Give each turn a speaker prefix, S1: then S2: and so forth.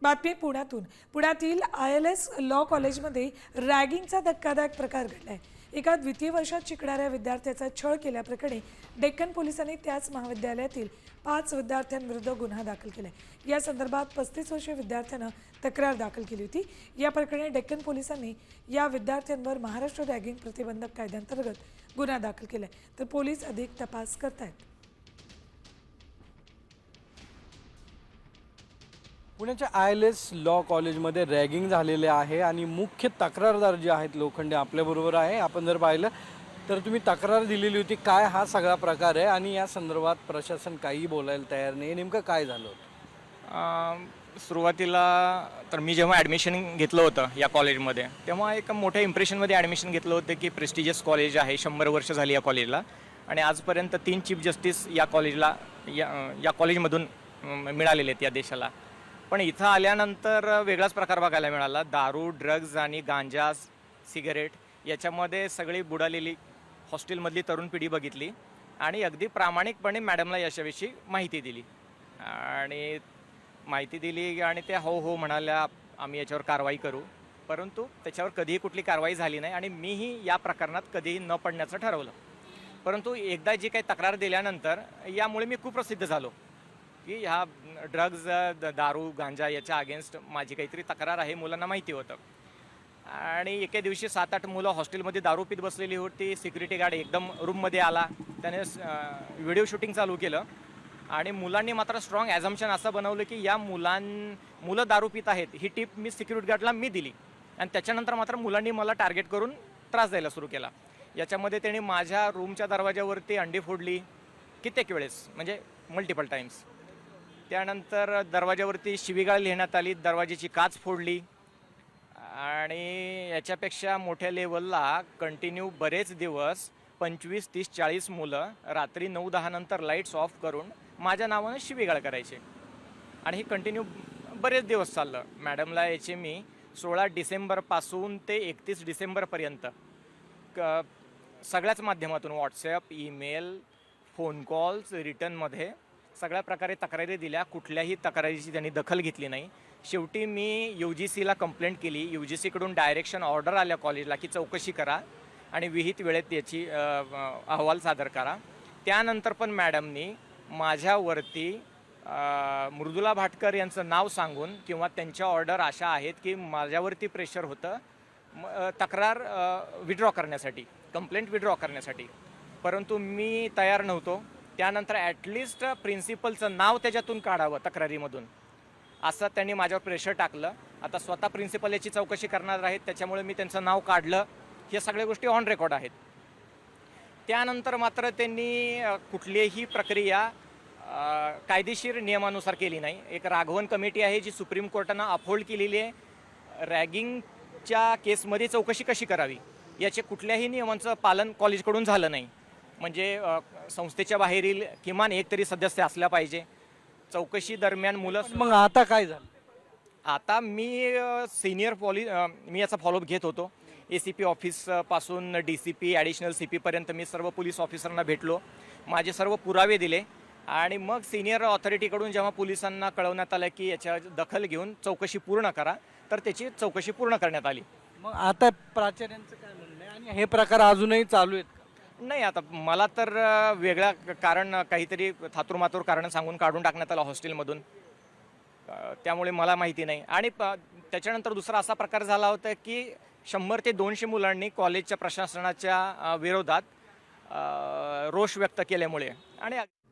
S1: बातमी पुण्यातून. पुण्यातील ILS लॉ कॉलेजमध्ये रॅगिंगचा धक्कादायक प्रकार घडलाय. एका द्वितीय वर्षात शिकणाऱ्या विद्यार्थ्याचा छळ केल्याप्रकरणी डेक्कन पोलिसांनी त्याच महाविद्यालयातील 5 विद्यार्थ्यांविरुद्ध गुन्हा दाखल केलाय. या संदर्भात 35 वर्षीय विद्यार्थ्यानं तक्रार दाखल केली होती. या प्रकरणी डेक्कन पोलिसांनी या विद्यार्थ्यांवर महाराष्ट्र रॅगिंग प्रतिबंधक कायद्याअंतर्गत गुन्हा दाखल केलाय. तर पोलीस अधिक तपास करतायत.
S2: पुण्याच्या ILS लॉ कॉलेजमध्ये रॅगिंग झालेले आहे आणि मुख्य तक्रारदार जे आहेत लोखंडे आपल्याबरोबर आहे. आपण जर पाहिलं तर तुम्ही तक्रार दिलेली होती, काय हा सगळा प्रकार आहे आणि या संदर्भात प्रशासन काही बोलायला तयार नाही, नेमकं काय झालं होतं?
S3: सुरुवातीला तर मी जेव्हा ॲडमिशन घेतलं होतं या कॉलेजमध्ये तेव्हा एक मोठ्या इम्प्रेशनमध्ये ॲडमिशन घेतलं होतं की प्रेस्टिजियस कॉलेज आहे, 100 वर्ष झाली या कॉलेजला आणि आजपर्यंत 3 चीफ जस्टिस या कॉलेजला या कॉलेजमधून मिळालेले आहेत या देशाला. पण इथं आल्यानंतर वेगळाच प्रकार बघायला मिळाला. दारू, ड्रग्ज आणि गांजा, सिगारेट याच्यामध्ये सगळी बुडालेली हॉस्टेलमधली तरुण पिढी बघितली आणि अगदी प्रामाणिकपणे मॅडमला याच्याविषयी माहिती दिली आणि त्या हो म्हणाल्या, आम्ही याच्यावर कारवाई करू. परंतु त्याच्यावर कधीही कुठली कारवाई झाली नाही आणि मीही या प्रकरणात कधीही न पडण्याचं ठरवलं. परंतु एकदा जी काही तक्रार दिल्यानंतर यामुळे मी खूप प्रसिद्ध झालो की ह्या ड्रग्ज, दारू, गांजा याच्या अगेन्स्ट माझी काहीतरी तक्रार आहे, मुलांना माहिती होतं. आणि एके दिवशी 7-8 मुलं हॉस्टेलमध्ये दारू पीत बसलेली होती. सिक्युरिटी गार्ड एकदम रूममध्ये आला, त्याने व्हिडिओ शूटिंग चालू केलं आणि मुलांनी मात्र स्ट्रॉंग ॲझम्पशन असं बनवलं की या मुलं दारू पित आहेत ही टीप मी सिक्युरिटी गार्डला दिली आणि त्याच्यानंतर मात्र मुलांनी मला टार्गेट करून त्रास द्यायला सुरू केला. याच्यामध्ये त्यांनी माझ्या रूमच्या दरवाज्यावरती अंडी फोडली कित्येक वेळेस, म्हणजे मल्टिपल टाईम्स. त्यानंतर दरवाज्यावरती शिवीगाळ लिहिण्यात आली, दरवाजाची काच फोडली आणि याच्यापेक्षा मोठ्या लेवलला कंटिन्यू बरेच दिवस 25, 30, 40 मुलं रात्री 9-10 नंतर लाईट्स ऑफ करून माझ्या नावानं शिवीगाळ करायचे आणि हे कंटिन्यू बरेच दिवस चाललं. मॅडमला याचे मी 16 डिसेंबरपासून ते 31 डिसेंबरपर्यंत सगळ्याच माध्यमातून व्हॉट्सॲप, ईमेल, फोन कॉल्स, रिटर्नमध्ये सगळ्या प्रकारे तक्रारी दिल्या. कुठल्याही तक्रारीची त्यांनी दखल घेतली नाही. शेवटी मी UGCला कंप्लेंट केली. UGCकडून डायरेक्शन ऑर्डर आल्या कॉलेजला की चौकशी करा आणि विहित वेळेत याची अहवाल सादर करा. त्यानंतर पण मॅडमनी माझ्यावरती मृदुला भाटकर यांचं नाव सांगून किंवा त्यांच्या ऑर्डर अशा आहेत की माझ्यावरती प्रेशर होतं तक्रार विड्रॉ करण्यासाठी, कंप्लेंट विड्रॉ करण्यासाठी. परंतु मी तयार नव्हतो. त्यानंतर ॲटलिस्ट प्रिन्सिपलचं नाव त्याच्यातून काढावं तक्रारीमधून, असं त्यांनी माझ्यावर प्रेशर टाकलं. आता स्वतः प्रिन्सिपल याची चौकशी करणार आहेत, त्याच्यामुळे मी त्यांचं नाव काढलं. हे सगळ्या गोष्टी ऑन रेकॉर्ड आहेत. त्यानंतर मात्र त्यांनी कुठलीही प्रक्रिया कायदेशीर नियमानुसार केली नाही. एक राघवन कमिटी आहे जी सुप्रीम कोर्टानं अपहोल्ड केलेली आहे. रॅगिंगच्या केसमध्ये चौकशी कशी करावी याचे कुठल्याही नियमांचं पालन कॉलेजकडून झालं नाही. म्हणजे संस्थेच्या बाहेरील किमान एक तरी सदस्य असला पाहिजे. चौकशी दरम्यान मुलं.
S2: मग आता काय झालं?
S3: आता मी मी याचा फॉलोअप घेत होतो. ACP ऑफिसपासून DCP, ॲडिशनल CP पर्यंत मी सर्व पोलीस ऑफिसरांना भेटलो, माझे सर्व पुरावे दिले आणि मग सिनियर ऑथॉरिटीकडून जेव्हा पोलिसांना कळवण्यात आलं की याच्या दखल घेऊन चौकशी पूर्ण करा, तर त्याची चौकशी पूर्ण करण्यात आली.
S2: मग आता प्राचार्यांचं काय म्हणणं आहे आणि हे प्रकार अजूनही चालू आहेत?
S3: नाही, आता मला तर वेगळं कारण काहीतरी थातूरमातूर कारण सांगून काढून टाकण्यात आलं हॉस्टेलमधून, त्यामुळे मला माहिती नाही. आणि त्याच्यानंतर दुसरा असा प्रकार झाला होता की 100 ते 200 मुलांनी कॉलेजच्या प्रशासनाच्या विरोधात रोष व्यक्त केल्यामुळे आणि